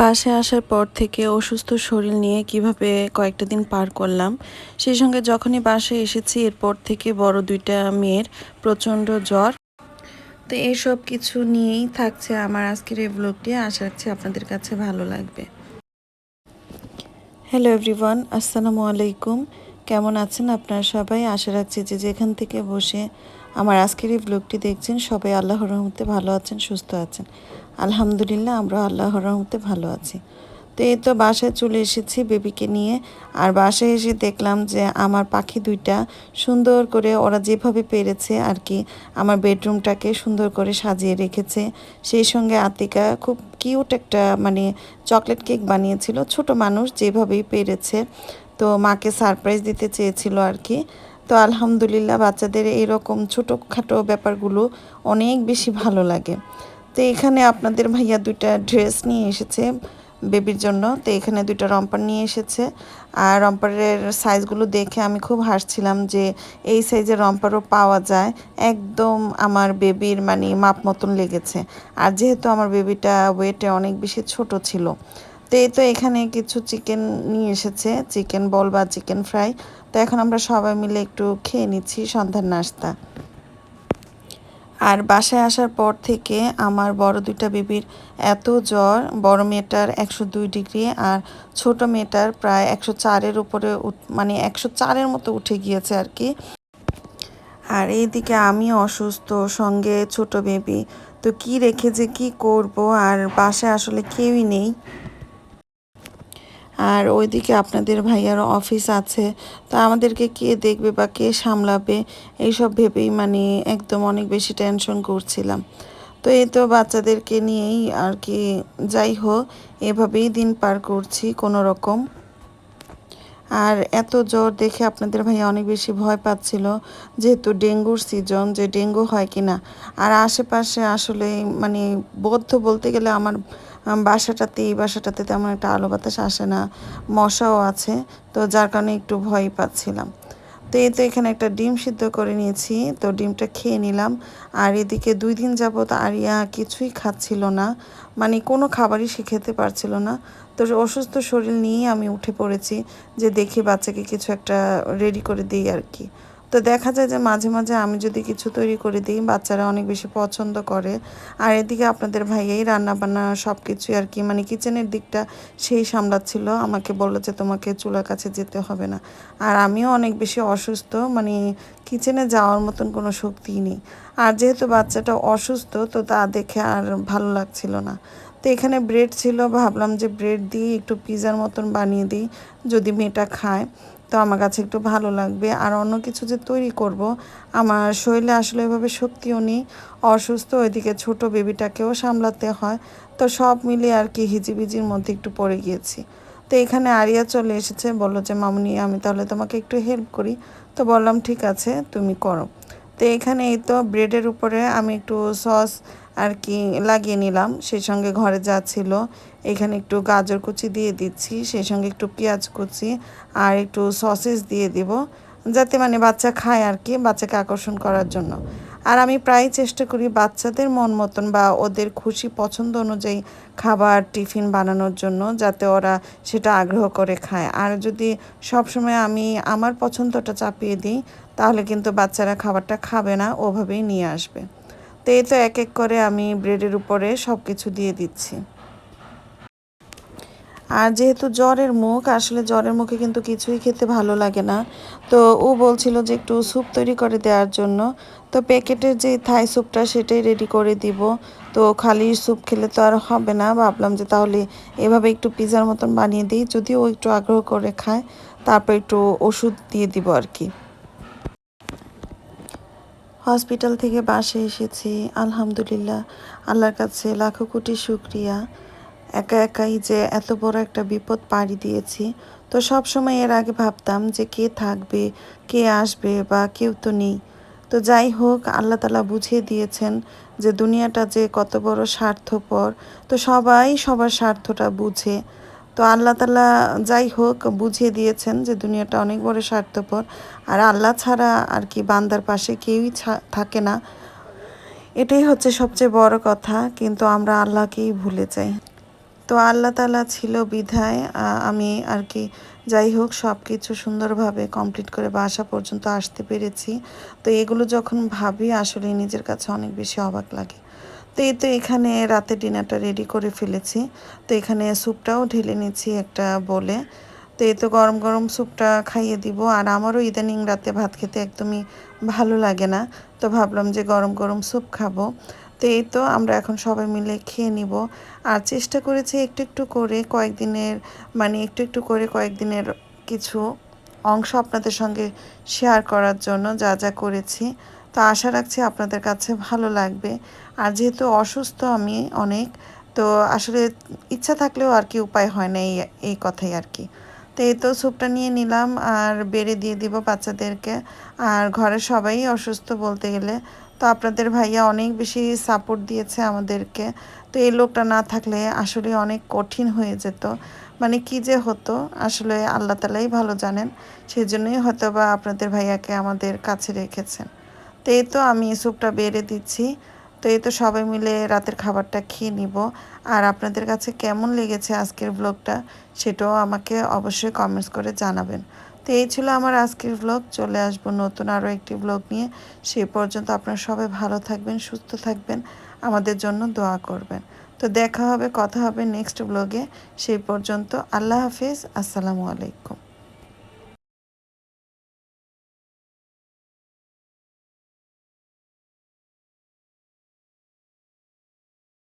বাসায় আসার পর থেকে অসুস্থ শরীর নিয়ে কিভাবে কয়েকটা দিন পার করলাম, সেই সঙ্গে যখনই বাসায় এসেছি এরপর থেকে বড় দুইটা মেয়ের প্রচণ্ড জ্বর। তো এইসব কিছু নিয়েই থাকছে আমার আজকের এই ব্লগটি। আশা রাখছি আপনাদের কাছে ভালো লাগবে। হ্যালো এভরিওয়ান, আসসালামু আলাইকুম। কেমন আছেন আপনারা সবাই? আশা রাখছি যে যেখান থেকে বসে আমার আজকের এই ব্লগটি দেখছেন সবাই আল্লাহর রহমতে ভালো আছেন, সুস্থ আছেন। আলহামদুলিল্লাহ, আমরা আল্লাহর রহমতে ভালো আছি। তো এই তো বাসায় চলে এসেছি বেবিকে নিয়ে। আর বাসায় এসে দেখলাম যে আমার পাখি দুইটা সুন্দর করে ওরা যেভাবে পেরেছে আর কি আমার বেডরুমটাকে সুন্দর করে সাজিয়ে রেখেছে। সেই সঙ্গে আতিকা খুব কিউট একটা চকলেট কেক বানিয়েছিল। ছোট মানুষ যেভাবেই পেরেছে, তো মাকে সারপ্রাইজ দিতে চেয়েছিল আর কি। তো আলহামদুলিল্লাহ, বাচ্চাদের এইরকম ছোটোখাটো ব্যাপারগুলো অনেক বেশি ভালো লাগে। তো এখানে আপনাদের ভাইয়া দুইটা ড্রেস নিয়ে এসেছে বেবির জন্য। তো এখানে দুইটা রম্পার নিয়ে এসেছে। আর রম্পারের সাইজগুলো দেখে আমি খুব হাসছিলাম যে এই সাইজের রম্পারও পাওয়া যায়। একদম আমার বেবির মাপ মতন লেগেছে। আর যেহেতু আমার বেবিটা ওয়েটে অনেক বেশি ছোট ছিল, তো এই তো এখানে কিছু চিকেন নিয়ে এসেছে, চিকেন বল বা চিকেন ফ্রাই। তো এখন আমরা সবাই মিলে একটু খেয়ে নিচ্ছি সন্ধ্যার নাস্তা। আর বাসায় আসার পর থেকে আমার বড় দুইটা বেবির এত জ্বর, বড় মেয়েটার 102 ডিগ্রি আর ছোট মেয়েটার প্রায় 104-এর উপরে, 104-এর মতো উঠে গিয়েছে আর কি। আর এইদিকে আমি অসুস্থ, সঙ্গে ছোট বেবি। তো কি রেখে যে কি করব, আর বাসায় আসলে কেউই নেই। আর ওইদিকে আপনাদের ভাইয়ার অফিস আছে, তা আমাদেরকে কে দেখবে বা কে সামলাবে এইসব ভেবেই একদম অনেক বেশি টেনশন করছিলাম। তো এই তো বাচ্চাদেরকে নিয়েই আর কি, যাই হোক এভাবেই দিন পার করছি কোনো রকম। আর এত জ্বর দেখে আপনাদের ভাইয়া অনেক বেশি ভয় পাচ্ছিল, যেহেতু ডেঙ্গুর সিজন, যে ডেঙ্গু হয় কি না। আর আশেপাশে আসলে বলতে গেলে আমার এই বাসাটাতে তেমন একটা আলো বাতাস আসে না, মশাও আছে। তো যার কারণে একটু ভয় পাচ্ছিলাম। তো এই তো এখানে একটা ডিম সিদ্ধ করে নিয়েছি, তো ডিমটা খেয়ে নিলাম। আর এদিকে 2 দিন যাবত আরিয়া কিছুই খাচ্ছিল না, কোনো খাবারই সে খেতে পারছিল না। তো অসুস্থ শরীর নিয়েই আমি উঠে পড়েছি যে দেখি বাচ্চাকে কিছু একটা রেডি করে দিই আর কি। তো দেখা যায় যে মাঝে মাঝে আমি যদি কিছু তৈরি করে দিই, বাচ্চারা অনেক বেশি পছন্দ করে। আর এদিকে আপনাদের ভাইয়াই রান্নাবান্না সব কিছুই আর কি, কিচেনের দিকটা সেই সামলাচ্ছিল। আমাকে বললো যে তোমাকে চুলার কাছে যেতে হবে না। আর আমিও অনেক বেশি অসুস্থ, কিচেনে যাওয়ার মতন কোনো শক্তিই নেই। আর যেহেতু বাচ্চাটা অসুস্থ, তো তা দেখে আর ভালো লাগছিল না। তো এখানে ব্রেড ছিল, ভাবলাম যে ব্রেড দিয়ে একটু পিৎজার মতন বানিয়ে দিই, যদি মেয়েটা খায় তো আমার কাছে একটু ভালো লাগবে। আর অন্য কিছু যে তৈরি করব, আমার শরীরে আসলে এভাবে শক্তিও নেই, অসুস্থ, ওইদিকে ছোট বেবিটাকেও সামলাতে হয়। তো সব মিলিয়ে আর কি হিজিবিজির মধ্যে একটু পড়ে গিয়েছি। তো এখানে আরিয়া চলে এসেছে, বললো যে মামুনি আমি তাহলে তোমাকে একটু হেল্প করি। তো বললাম ঠিক আছে, তুমি করো। তো এখানে এই তো ব্রেডের উপরে আমি একটু সস আর কি লাগিয়ে নিলাম, সেই সঙ্গে ঘরে যা ছিল এখানে একটু গাজর কুচি দিয়ে দিচ্ছি, সেই সঙ্গে একটু পেঁয়াজ কুচি আর একটু সসেস দিয়ে দিব, যাতে বাচ্চা খায় আর কি, বাচ্চাকে আকর্ষণ করার জন্য। আর আমি প্রায় চেষ্টা করি বাচ্চাদের মন মতন বা ওদের খুশি পছন্দ অনুযায়ী খাবার টিফিন বানানোর জন্য, যাতে ওরা সেটা আগ্রহ করে খায়। আর যদি সবসময় আমি আমার পছন্দটা চাপিয়ে দিই, তাহলে কিন্তু বাচ্চারা খাবারটা খাবে না, ওভাবেই নিয়ে আসবে। তো এই তো এক এক করে আমি ব্রেডের উপরে সব কিছু দিয়ে দিচ্ছি। আর যেহেতু আসলে জ্বরের মুখে কিন্তু কিছুই খেতে ভালো লাগে না। তো ও বলছিল যে একটু স্যুপ তৈরি করে দেওয়ার জন্য। তো প্যাকেটের যে থাই স্যুপটা সেটাই রেডি করে দিব। তো খালি স্যুপ খেলে তো আর হবে না, ভাবলাম যে তাহলে এভাবে একটু পিৎজার মতন বানিয়ে দিই, যদি ও একটু আগ্রহ করে খায়, তারপর একটু ওষুধ দিয়ে দিব আর কি। হসপিটাল থেকে বাসায় এসেছি, আলহামদুলিল্লাহ, আল্লাহর কাছে লাখো কোটি শুকরিয়া। একা একাই যে এত বড় একটা বিপদ পাড়ি দিয়েছি। তো সব সময় এর আগে ভাবতাম যে কে থাকবে, কে আসবে, বা কেউ তো নেই। তো যাই হোক, আল্লাহ তাআলা বুঝিয়ে দিয়েছেন যে দুনিয়াটা যে কত বড় স্বার্থপর। তো সবাই সবার স্বার্থটা বুঝে। তো আল্লাহ তাআলা যাই হোক বুঝিয়ে দিয়েছেন যে দুনিয়াটা অনেক বড় স্বার্থপর। আর আল্লাহ ছাড়া আর কি বান্দার পাশে কেউই থাকে না। এটাই হচ্ছে সবচেয়ে বড় কথা, কিন্তু আমরা আল্লাহকেই ভুলে যাই। তো আল্লাহ তাআলা ছিল বিধায় আমি আর কি যাই হোক সব কিছু সুন্দরভাবে কমপ্লিট করে বাসা পর্যন্ত আসতে পেরেছি। তো এগুলো যখন ভাবি আসলে নিজের কাছে অনেক বেশি অবাক লাগে। তো এই তো এখানে রাতে ডিনারটা রেডি করে ফেলেছি। তো এখানে স্যুপটাও ঢেলে নিচ্ছি একটা বোলে। তো এই তো গরম গরম স্যুপটা খাইয়ে দিব। আর আমারও ইদানিং রাতে ভাত খেতে একদমই ভালো লাগে না। তো ভাবলাম যে গরম গরম স্যুপ খাবো। তো এই তো আমরা এখন সবাই মিলে খেয়ে নিব। আর চেষ্টা করেছি একটু একটু করে কয়েকদিনের একটু একটু করে কয়েকদিনের কিছু অংশ আপনাদের সঙ্গে শেয়ার করার জন্য যা যা করেছি। তো আশা রাখছি আপনাদের কাছে ভালো লাগবে। আর যেহেতু অসুস্থ আমি অনেক, তো আসলে ইচ্ছা থাকলেও আর কি উপায় হয় না, এই কথাই আর কি। তো এই তো স্যুপটা নিয়ে নিলাম আর বেড়ে দিয়ে দিব বাচ্চাদেরকে। আর ঘরের সবাই অসুস্থ বলতে গেলে। তো আপনাদের ভাইয়া অনেক বেশি সাপোর্ট দিয়েছে আমাদেরকে। তো এই লোকটা না থাকলে আসলে অনেক কঠিন হয়ে যেত, কী যে হতো আসলে আল্লাহ তালাই ভালো জানেন। সেই জন্যই হয়তো বা আপনাদের ভাইয়াকে আমাদের কাছে রেখেছেন। তো এই তো আমি স্যুপটা বেড়ে দিচ্ছি। তো এই তো সবাই মিলে রাতের খাবারটা খেয়ে নিব। আর আপনাদের কাছে কেমন লেগেছে আজকের ব্লগটা সেটাও আমাকে অবশ্যই কমেন্টস করে জানাবেন। তো এই ছিল আমার আজকের ব্লগ। চলে আসবো নতুন আরও একটি ব্লগ নিয়ে। সেই পর্যন্ত আপনারা সবাই ভালো থাকবেন, সুস্থ থাকবেন, আমাদের জন্য দোয়া করবেন। তো দেখা হবে, কথা হবে নেক্সট ব্লগে। সেই পর্যন্ত আল্লাহ হাফিজ, আসসালামু আলাইকুম।